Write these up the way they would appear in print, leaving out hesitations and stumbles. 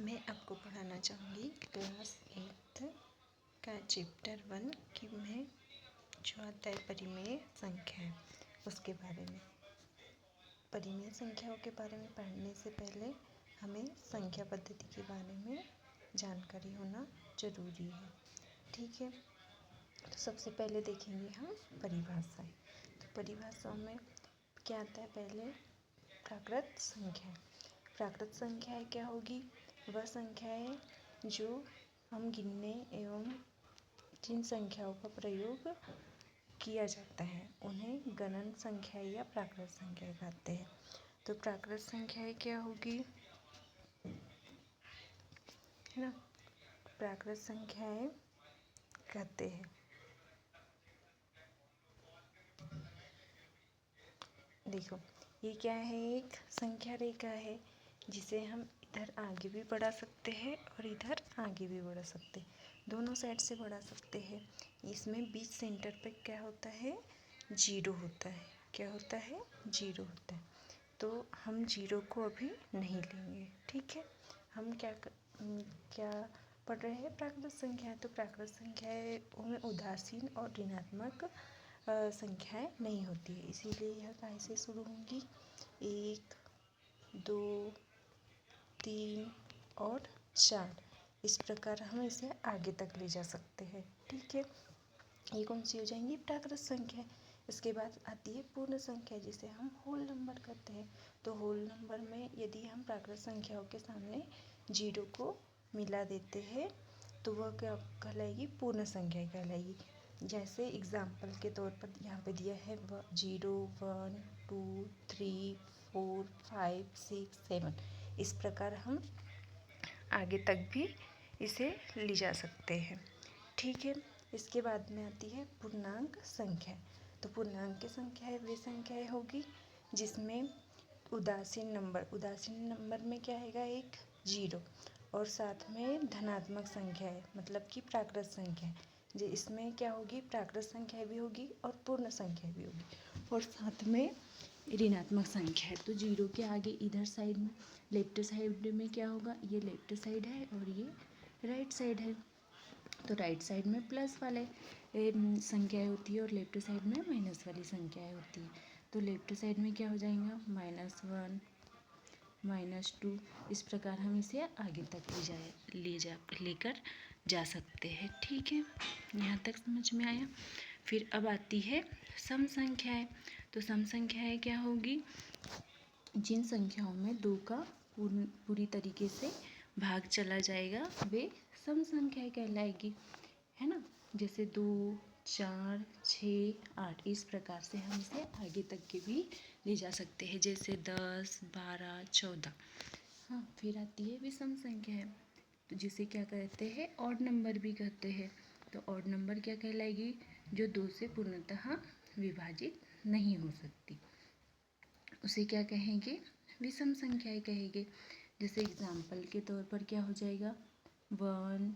मैं आपको पढ़ाना चाहूँगी क्लास 8th का चैप्टर 1 की में जो आता है परिमेय संख्या है उसके बारे में। परिमेय संख्याओं के बारे में पढ़ने से पहले हमें संख्या पद्धति के बारे में जानकारी होना जरूरी है। ठीक है, तो सबसे पहले देखेंगे हम परिभाषाएं। तो परिभाषाओं में क्या आता है, पहले प्राकृत संख्या। प्राकृत संख्याएं क्या होगी? वह संख्याएं जो हम गिनने एवं जिन संख्याओं का प्रयोग किया जाता है उन्हें गणन संख्या या प्राकृत संख्या कहते हैं। तो प्राकृत संख्याएं क्या होगी, है ना, प्राकृत संख्याएं कहते हैं। देखो, ये क्या है, एक संख्या रेखा है जिसे हम इधर आगे भी बढ़ा सकते हैं और इधर आगे भी बढ़ा सकते हैं, दोनों साइड से बढ़ा सकते हैं। इसमें बीच सेंटर पे क्या होता है, जीरो होता है। क्या होता है? जीरो होता है। तो हम जीरो को अभी नहीं लेंगे, ठीक है। हम क्या पढ़ रहे हैं? प्राकृत संख्या। तो प्राकृत संख्याएं में उदासीन और ऋणात्मक संख्याएं नहीं होती है, इसीलिए यह कैसे शुरू होंगी? 1, 2, 3 और 4, इस प्रकार हम इसे आगे तक ले जा सकते हैं। ठीक है, ये कौन सी हो जाएंगी? प्राकृत संख्या। इसके बाद आती है पूर्ण संख्या, जिसे हम होल नंबर कहते हैं। तो होल नंबर में यदि हम प्राकृत संख्याओं के सामने जीरो को मिला देते हैं तो वह क्या कहलाएगी? पूर्ण संख्या कहलाएगी। जैसे एग्जाम्पल के तौर पर यहाँ पे दिया है 0, 1, 2, 3, 4, 5, 6, 7, इस प्रकार हम आगे तक भी इसे ले जा सकते हैं। ठीक है, इसके बाद में आती है पूर्णांक संख्या। तो पूर्णांक संख्याएं वे संख्याएं होगी जिसमें उदासीन नंबर में क्या आएगा? एक जीरो, और साथ में धनात्मक संख्या है, मतलब कि प्राकृत संख्या है। जो इसमें क्या होगी? प्राकृत संख्या भी होगी और पूर्ण संख्या भी होगी, और साथ में ऋणात्मक संख्या है। तो जीरो के आगे इधर साइड में लेफ्ट साइड में क्या होगा? ये लेफ्ट साइड है और ये राइट साइड है। तो राइट साइड में प्लस वाले संख्याएं होती है और लेफ्ट साइड में माइनस वाली संख्याएं होती है। तो लेफ्ट साइड में क्या हो जाएगा? -1, -2, इस प्रकार हम इसे आगे तक लेकर जा सकते हैं। ठीक है, यहाँ तक समझ में आया। फिर अब आती है सम संख्याएं। तो सम संख्याएं क्या होगी? जिन संख्याओं में 2 का पूरी तरीके से भाग चला जाएगा वे सम संख्याएं कहलाएगी, है ना। जैसे 2, 4, 6, 8, इस प्रकार से हम इसे आगे तक के भी ले जा सकते हैं, जैसे 10, 12, 14। हाँ, फिर आती है विषम संख्या, तो जिसे क्या कहते हैं? ऑड नंबर भी कहते हैं। तो ऑड नंबर क्या कहलाएगी? जो 2 से पूर्णतः विभाजित नहीं हो सकती, उसे क्या कहेंगे? विषम संख्याएं कहेंगे। जैसे एग्जाम्पल के तौर पर क्या हो जाएगा? 1,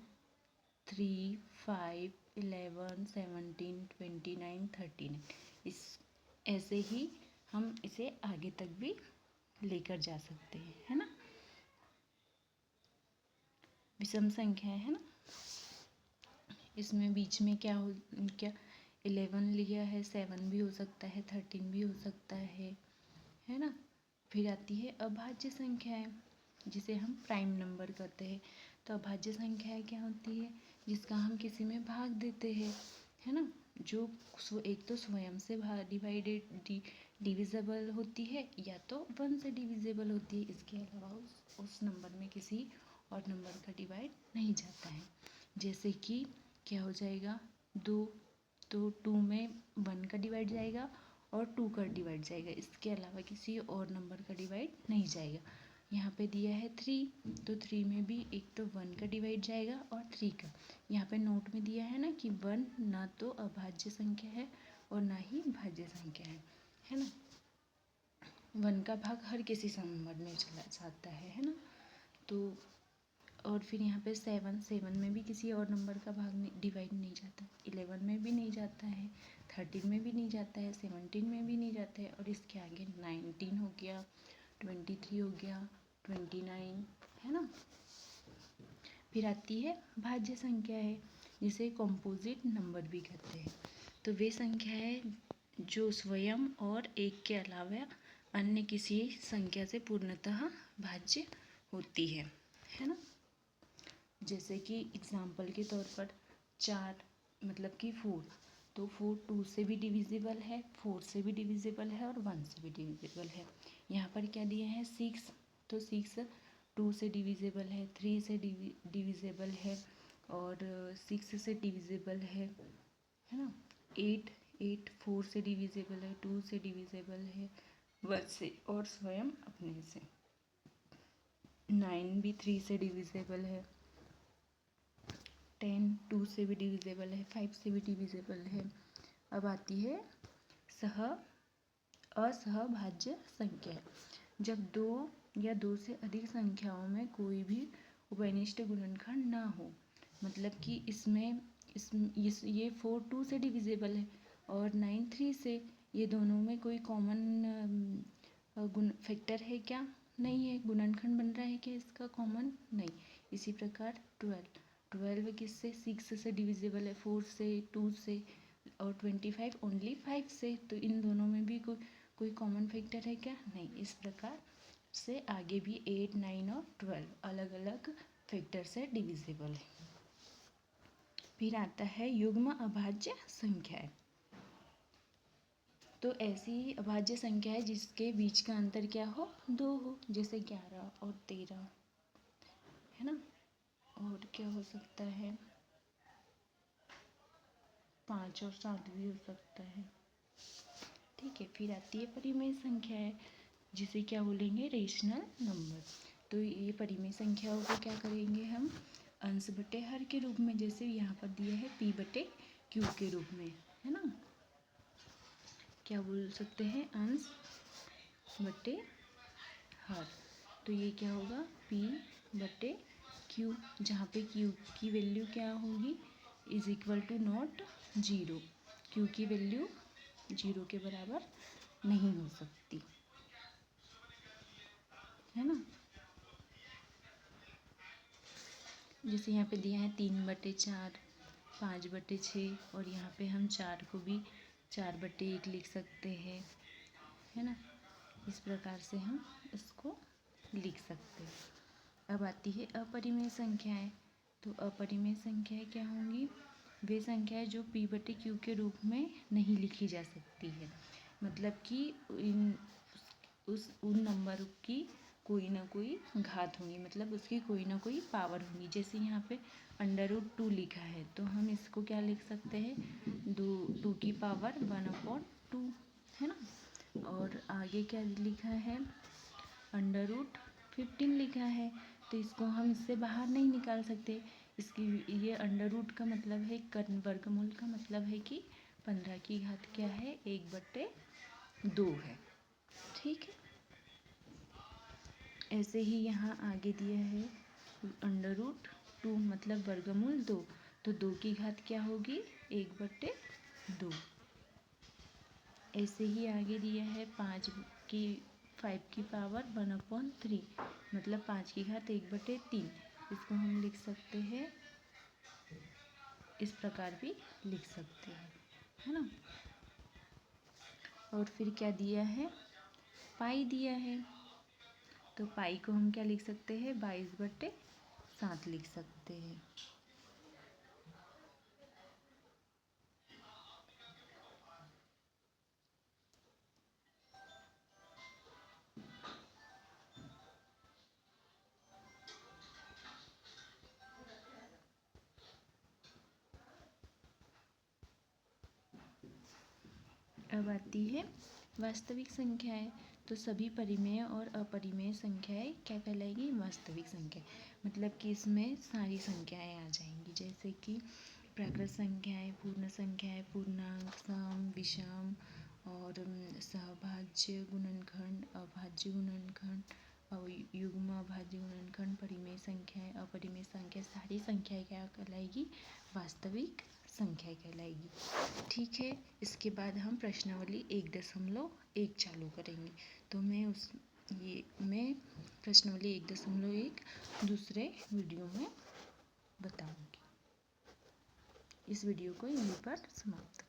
3, 5, 11, 17, 29, 39, इस ऐसे ही हम इसे आगे तक भी लेकर जा सकते हैं, है ना। विषम संख्या है ना, इसमें बीच में क्या 11 लिया है, 7 भी हो सकता है, 13 भी हो सकता है ना। फिर आती है अभाज्य संख्याएं, जिसे हम प्राइम नंबर कहते हैं। तो अभाज्य संख्याएं क्या होती है? जिसका हम किसी में भाग देते हैं, है ना, जो एक तो स्वयं से डिविजिबल होती है या तो 1 से डिविजिबल होती है। इसके अलावा उस नंबर में किसी और नंबर का डिवाइड नहीं जाता है। जैसे कि क्या हो जाएगा? 2, तो 2 में 1 का डिवाइड जाएगा और 2 का डिवाइड जाएगा, इसके अलावा किसी और नंबर का डिवाइड नहीं जाएगा। यहाँ पे दिया है 3, तो 3 में भी एक तो 1 का डिवाइड जाएगा और 3 का। यहाँ पे नोट में दिया है ना कि 1 ना तो अभाज्य संख्या है और ना ही भाज्य संख्या है ना। 1 का भाग हर किसी नंबर में चला जाता है ना। तो और फिर यहाँ पे 7 में भी किसी और नंबर का भाग डिवाइड नहीं जाता, 11 में भी नहीं जाता है, 13 में भी नहीं जाता है, 17 में भी नहीं जाता है, और इसके आगे 19 हो गया, 23 हो गया, 29, है ना। फिर आती है भाज्य संख्या है, जिसे कॉम्पोजिट नंबर भी कहते हैं। तो वे संख्या है जो स्वयं और एक के अलावा अन्य किसी संख्या से पूर्णतः भाज्य होती है ना। जैसे कि एग्जाम्पल के तौर पर 4 मतलब कि 4, तो 4 2 से भी डिविजिबल है, 4 से भी डिविजिबल है और 1 से भी डिविजिबल है। यहाँ पर क्या दिए हैं 6, तो 6 2 से डिविजिबल है, 3 से डिविजिबल है और 6 से डिविजिबल है ना। 8 4 से डिविजिबल है, 2 से डिविजिबल है, 1 से और स्वयं अपने से। 9 भी 3 से डिविजिबल है, 10 2 से भी डिविजिबल है, 5 से भी डिविजिबल है। अब आती है असहभाज्य संख्या। जब 2 या 2 से अधिक संख्याओं में कोई भी उभयनिष्ठ गुणनखंड ना हो, मतलब कि इसमें ये 4 2 से डिविजिबल है और 9 3 से, ये दोनों में कोई कॉमन गुण फैक्टर है क्या? नहीं है। गुणनखंड बन रहा है क्या इसका कॉमन? नहीं। इसी प्रकार 12 किससे? 6 से डिविजिबल है, 4 से, 2 से और 25 ओनली 5 से, तो इन दोनों में भी कोई कॉमन फैक्टर है क्या? नहीं। इस प्रकार से आगे भी 8 9 और 12 अलग अलग फैक्टर से डिविजिबल है। फिर आता है युग्म अभाज्य संख्याएं। तो ऐसी अभाज्य संख्या है जिसके बीच का अंतर क्या हो? 2 हो, जैसे 11 और 13, है ना। और क्या हो सकता है? 5 और 7 भी हो सकता है। ठीक है। फिर आती है परिमेय संख्या है, जिसे क्या बोलेंगे? Rational number. तो ये परिमेय संख्याओं को क्या करेंगे हम? अंश बटे हर के रूप में, जैसे यहाँ पर दिया है p बटे q के रूप में, है ना। क्या बोल सकते हैं? अंश बटे हर। तो ये क्या होगा? p बटे q, जहाँ पे q की वैल्यू क्या होगी? Is equal to not 0। q की वैल्यू 0 के बराबर नहीं हो सकती, है ना। जैसे यहाँ पे दिया है 3/4, 5/6 और यहाँ पे हम 4 को भी 4/1 लिख सकते हैं, है ना। इस प्रकार से हम इसको लिख सकते हैं। अब आती है अपरिमेय संख्याएं। तो अपरिमेय संख्याएं क्या होंगी? वे संख्याएं जो p बटे q के रूप में नहीं लिखी जा सकती है, मतलब कि उन नंबर की कोई ना कोई घात होगी, मतलब उसकी कोई ना कोई पावर होगी। जैसे यहाँ पे √2 लिखा है, तो हम इसको क्या लिख सकते हैं? 2 की पावर 1/2, है ना। और आगे क्या लिखा है? √15 लिखा है, तो इसको हम इससे बाहर नहीं निकाल सकते। इसकी ये √ का मतलब है वर्गमूल का मतलब है कि 15 की घात क्या है? 1/2 है। ठीक है। ऐसे ही यहाँ आगे दिया है √2 मतलब वर्गमूल 2, तो 2 की घात क्या होगी? 1/2। ऐसे ही आगे दिया है 5 की पावर 1/3 मतलब 5 की घात 1/3। इसको हम लिख सकते हैं, इस प्रकार भी लिख सकते हैं, है ना। और फिर क्या दिया है? पाई दिया है, तो पाई को हम क्या लिख सकते हैं? 22/7 लिख सकते हैं। अब आती है वास्तविक संख्याएं। तो सभी परिमेय और अपरिमेय संख्याएं क्या कहलाएगी? वास्तविक संख्या। मतलब कि इसमें सारी संख्याएं आ जाएंगी, जैसे कि प्राकृत संख्याएं, पूर्ण संख्याएं, पूर्णांक, सम, विषम और सहभाज्य गुणनखंड, अभाज्य गुणनखंड, युग्म अभाज्य गुणनखंड, परिमेय संख्याएं, अपरिमेय संख्या, सारी संख्याएं क्या कहलाएगी? वास्तविक संख्या कहलाएगी। ठीक है। इसके बाद हम प्रश्नावली 1.1 चालू करेंगे। तो मैं प्रश्नावली 1.1 दूसरे वीडियो में बताऊंगी। इस वीडियो को यहीं पर समाप्त